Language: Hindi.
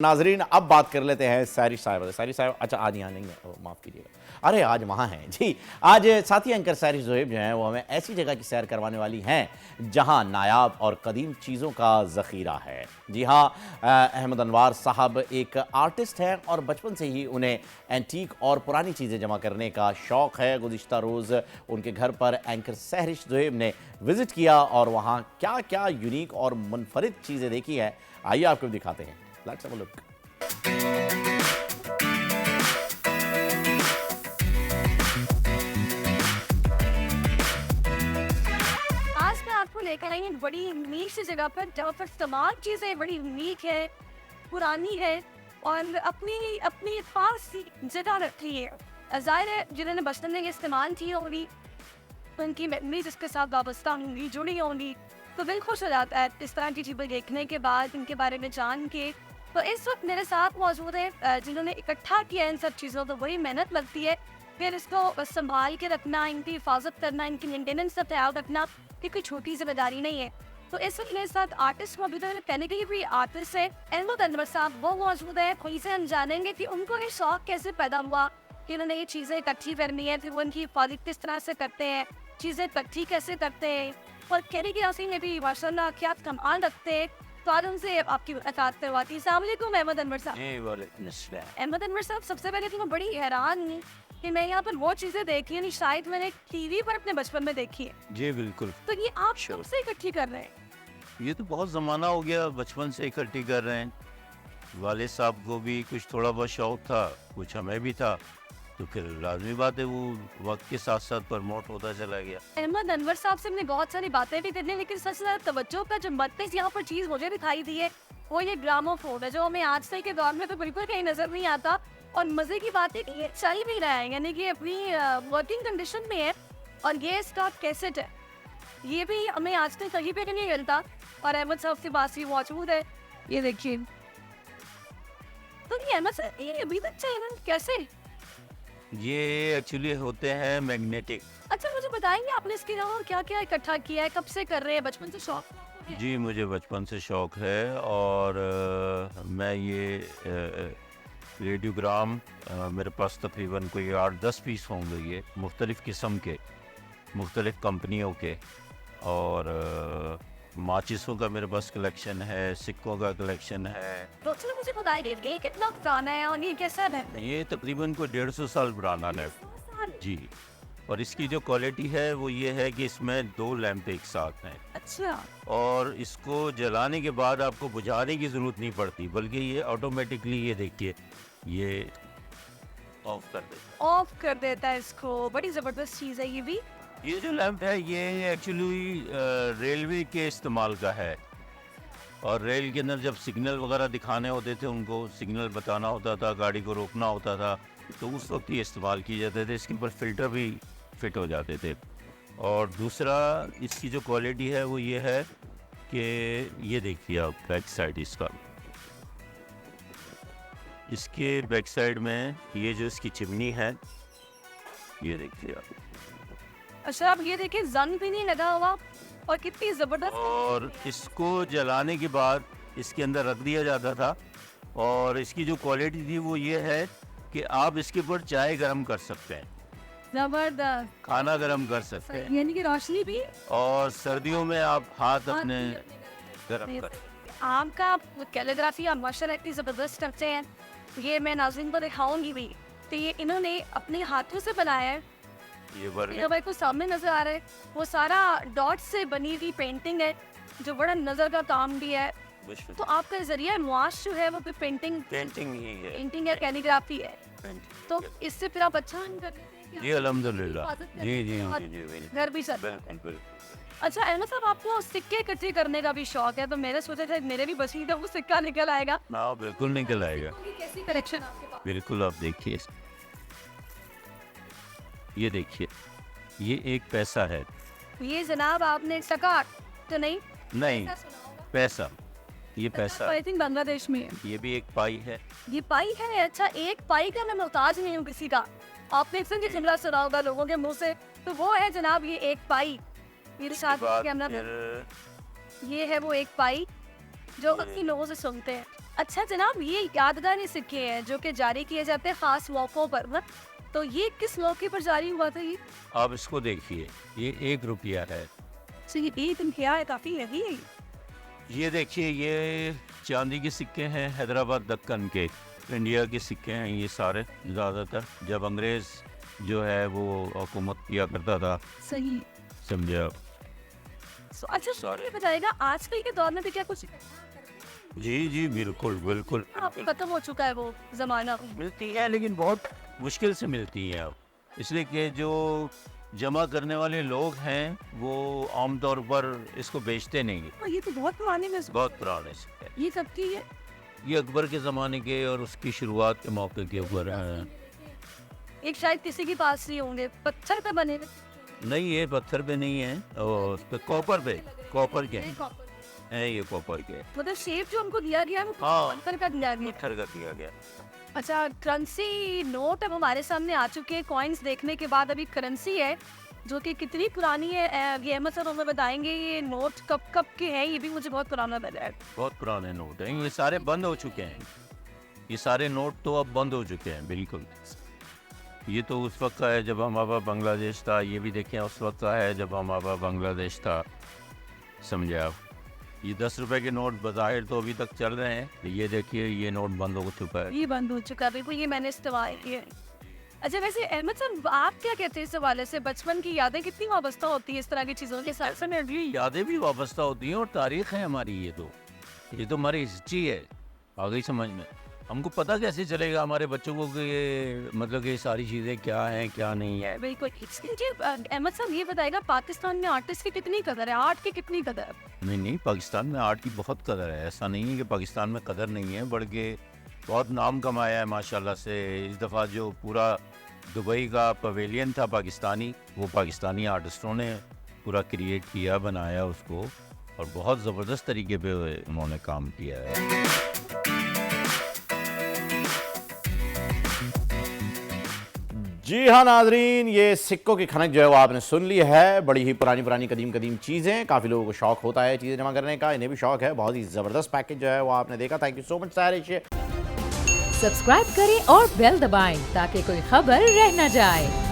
नाजरीन अब बात कर लेते हैं सारिश साहब। सारिश साहब अच्छा आज यहाँ नहीं है, माफ़ कीजिएगा, अरे आज वहाँ हैं जी। आज साथी एंकर सारिश ज़ोहेब जो हैं वो हमें ऐसी जगह की सैर करवाने वाली हैं जहाँ नायाब और कदीम चीज़ों का ज़ख़ीरा है। जी हाँ, अहमद अनवार साहब एक आर्टिस्ट हैं और बचपन से ही उन्हें एंटीक और पुरानी चीज़ें जमा करने का शौक़ है। गुज़िश्ता रोज़ उनके घर पर एंकर सारिश ज़ोहेब ने विज़िट किया और वहाँ क्या क्या यूनिक और मुनफरिद चीज़ें देखी हैं, आइए आपको दिखाते हैं। Let's have a look. आज मैं आपको लेकर आई एक बड़ी यूनिक सी जगह पर जहाँ पर तमाम चीज़ें बड़ी यूनिक है, पुरानी है और अपनी अपनी खास जगह रखी है। ज़ाहिर है जिन्होंने बचपन में इस्तेमाल की होंगी उनकी मेमोरीज इसके साथ वाबस्ता होंगी, जुड़ी होंगी, तो दिल खुश हो जाता है इस तरह की चीज़ें देखने के बाद, इनके बारे में जान के। तो इस वक्त मेरे साथ मौजूद है जिन्होंने इकट्ठा किया इन सब चीज़ों तो वही मेहनत लगती है, फिर इसको संभाल के रखना, इनकी हिफाजत करना, इनकी मेंटेनेंस का ख्याल रखना, ये कोई छोटी जिम्मेदारी नहीं है। तो इस वक्त मेरे साथ आर्टिस्ट मौजूद है, कहने के लिए भी आर्टिस्ट है अहमद अनवर साहब, वो मौजूद है। कोई से हम जानेंगे कि उनको ये शौक कैसे पैदा हुआ कि उन्होंने ये चीज़ें इकट्ठी करनी है, फिर वो उनकी हिफाजत किस तरह से करते हैं, चीज़ें इकट्ठी कैसे करते हैं और कहने की आसी में भी माशाल्लाह क्या कमाल रखते हैं। तो आज उनसे आपकी मुलाकात करवाती हूं। अस्सलाम वालेकुम अहमद अनवर साहब। अहमद अनवर साहब, सबसे पहले तो मैं बड़ी हैरान हूँ कि मैं यहाँ पर वो चीज़ें देखी हैं शायद मैंने टीवी पर अपने बचपन में देखी है। जी बिल्कुल। तो ये आप कब से इकट्ठी कर रहे हैं? ये तो बहुत ज़माना हो गया, बचपन से इकट्ठी कर रहे हैं। वालिद साहब को भी कुछ थोड़ा बहुत शौक था, कुछ हमें भी था, तो फिर लाजमी बात है वो वक्त के साथ साथ प्रमोट होता चला गया। अहमद अनवर साहब से हमने बहुत सारी बातें भी करनी, लेकिन सबसे ज़्यादा तवज्जो का जो मरकज़ यहाँ पर चीज़ मुझे दिखाई दी है वो ये ग्रामोफोन है, जो हमें आज तक के दौर में तो बिल्कुल कहीं नज़र नहीं आता। और मज़े की बात है कि ये चल भी रहा है, यानी कि अपनी वर्किंग कंडीशन में है। और ये इसका कैसेट है, ये भी हमें आज तक कहीं पे नहीं मिलता और अहमद साहब के पास ही मौजूद है। ये देखिए, तो ये अहमद साहब ये अभी तक चैनल कैसे? ये एक्चुअली होते हैं मैग्नेटिक। अच्छा, मुझे बताएंगे आपने इसके अलावा क्या क्या इकट्ठा किया है, कब से कर रहे हैं, बचपन से शौक है? जी मुझे बचपन से शौक है और मैं ये रेडियोग्राम मेरे पास तकरीबन कोई 8-10 पीस होंगे, ये मुख्तलिफ़ किस्म के, मुख्तलिफ़ कंपनियों के। और माचिसों का मेरे पास कलेक्शन है, सिक्कों का कलेक्शन है। तो चलो मुझे बताइए ये कितना पुराना है और ये कैसा है? ये तकरीबन कोई 150 साल पुराना है जी। और इसकी जो क्वालिटी है वो ये है कि इसमें 2 लैंप एक साथ हैं। अच्छा, और इसको जलाने के बाद आपको बुझाने की ज़रूरत नहीं पड़ती, बल्कि ये ऑटोमेटिकली, ये देखिए, ये ऑफ कर देता ऑफ कर देता है इसको। बड़ी ज़बरदस्त चीज़ है ये भी। है। ये जो लैंप है ये एक्चुअली रेलवे के इस्तेमाल का है। और रेल के अंदर जब सिग्नल वगैरह दिखाने होते थे, उनको सिग्नल बताना होता था, गाड़ी को रोकना होता था, तो उस वक्त ये इस्तेमाल किए जाते थे। इसके ऊपर फ़िल्टर भी फिट हो जाते थे। और दूसरा इसकी जो क्वालिटी है वो ये है कि ये देखिए आप बैक साइड इसका, इसके बैक साइड में ये जो इसकी चिमनी है, ये देखिए आप। अच्छा, अब ये देखिए जंग भी नहीं लगा हुआ और कितनी ज़बरदस्त। और इसको जलाने के बाद इसके अंदर रख दिया जाता था। और इसकी जो क्वालिटी थी वो ये है कि आप इसके ऊपर चाय गर्म कर सकते हैं, ज़बरदस्त, खाना गर्म कर सकते हैं, यानी कि रोशनी भी। और सर्दियों में आप हाथ अपने गर्म कर। आम का कैलीग्राफी आप माशाल्लाह इतनी ज़बरदस्त करते हैं, ये मैं नाज़रीन को दिखाऊंगी भी। तो ये इन्होंने अपने हाथों से बनाया है। ये वर्क ये भाई को सामने नजर आ रहा है, वो सारा डॉट से बनी हुई पेंटिंग है, जो बड़ा नजर का काम भी है। तो आपका जरिया मुआश जो है वो पेंटिंग पेंटिंग ही है, पेंटिंग है, कैलीग्राफी है। पेंटिंग। तो इससे फिर आप अच्छा नहीं कर लेते हैं जी अल्हम्दुलिल्लाह, हिफाजत करते जी जी हैं? हाँ जी जी, घर भी सर। बिल्कुल। अच्छा अहमद साहब, आपको सिक्के इकट्ठे करने का भी शौक है, तो मैंने सोचा था मेरे भी बसी था वो सिक्का निकल आएगा। हाँ बिल्कुल निकल आएगा, कैसी कलेक्शन आपके पास? बिल्कुल। आप देखिए, ये देखिए, ये एक पैसा है। ये जनाब आपने सकाट तो नहीं? नहीं, ऐसा सुना होगा। पैसा, ये पैसा, आई थिंक बांग्लादेश में है। ये भी एक पाई है। ये पाई है? अच्छा, एक पाई का मैं मोहताज नहीं हूँ किसी का। आपने अक्सर ये जुमला सुना होगा लोगों के मुंह से, तो वो है जनाब ये एक पाई। मेरे उसके साथ बाद कैमरा फिर ये है वो एक पाई जो अक्सर लोगों से सुनते हैं। अच्छा जनाब, ये यादगारी सिक्के हैं जो कि जारी किए जाते हैं खास मौकों पर ना, तो ये किस मौके पर जारी हुआ था ये? आप इसको देखिए, ये 1 रुपया है। तो ये ईद क्या है, काफी हेवी है। ये देखिए, ये चांदी के सिक्के हैं हैदराबाद दक्कन के, इंडिया के सिक्के हैं ये सारे ज़्यादातर। जब अंग्रेज़ जो है वो हुकूमत किया करता था, सही। समझे आप। अच्छा Sorry. ये बताएगा आजकल के दौर में भी क्या कुछ जी बिल्कुल बिल्कुल खत्म हो चुका है वो जमाना? मिलती है, लेकिन बहुत मुश्किल से मिलती है अब, इसलिए कि जो जमा करने वाले लोग हैं वो आमतौर पर इसको बेचते नहीं हैं। ये तो बहुत पुराने में बहुत पुराने सिक्के, ये सब की है। ये अकबर के ज़माने के और उसकी शुरुआत के मौके के ऊपर हैं। एक शायद किसी के पास नहीं होंगे, पत्थर पे बने हुए। नहीं, ये पत्थर पे नहीं है, और उस पे कॉपर के हैं, ये कॉपर के। मतलब शेप जो हमको दिया गया है वो हाँ। पत्थर का दिया गया। पत्थर का दिया गया। अच्छा, करेंसी नोट अब हमारे सामने आ चुके हैं। कॉइन्स देखने के बाद अभी करेंसी है जो कि कितनी पुरानी है, ये अहमद सर हमें बताएंगे। ये नोट कब के हैं, ये भी मुझे बहुत पुराना लग रहा है। बहुत पुराने नोट हैं, ये सारे बंद हो चुके हैं। ये सारे नोट तो अब बंद हो चुके हैं बिल्कुल। ये तो उस वक्त का है जब हमारा बांग्लादेश था, ये भी देखें उस वक्त का है जब हमारा बांग्लादेश था, समझे आप। ये 10 रुपए के नोट बज़ाहिर तो अभी तक चल रहे हैं, ये देखिए ये नोट बंद हो चुका है। ये बंद हो चुका है बिल्कुल, ये मैंने इस्तेमाल किया है। अच्छा वैसे अहमद साहब, आप क्या कहते हैं इस हवाले से? बचपन की यादें कितनी वाबस्ता होती है इस तरह की चीज़ों के साथ? में भी यादें भी वाबस्ता होती हैं और तारीख है हमारी। ये तो हमारी हिस्ट्री है। आ गई समझ में? हमको पता कैसे चलेगा हमारे बच्चों को कि ये मतलब कि सारी चीज़ें क्या हैं क्या नहीं है। बिल्कुल। जी अहमद साहब ये बताएगा, पाकिस्तान में आर्टिस्ट की कितनी कदर है, आर्ट की कितनी कदर है? नहीं, पाकिस्तान में आर्ट की बहुत कदर है। ऐसा नहीं है कि पाकिस्तान में कदर नहीं है, बल्कि बहुत नाम कमाया है माशाल्लाह से। इस दफ़ा जो पूरा दुबई का पवेलियन था पाकिस्तानी, वो पाकिस्तानी आर्टिस्टों ने पूरा क्रिएट किया, बनाया उसको, और बहुत ज़बरदस्त तरीके पे उन्होंने काम किया है। जी हाँ नाजरीन, ये सिक्कों की खनक जो है वो आपने सुन ली है। बड़ी ही पुरानी कदीम चीज़ें, काफ़ी लोगों को शौक होता है चीज़ें जमा करने का, इन्हें भी शौक है। बहुत ही ज़बरदस्त पैकेज जो है वो आपने देखा। थैंक यू सो मच सारिश। सब्सक्राइब करें और बेल दबाएं ताकि कोई खबर रह न जाए।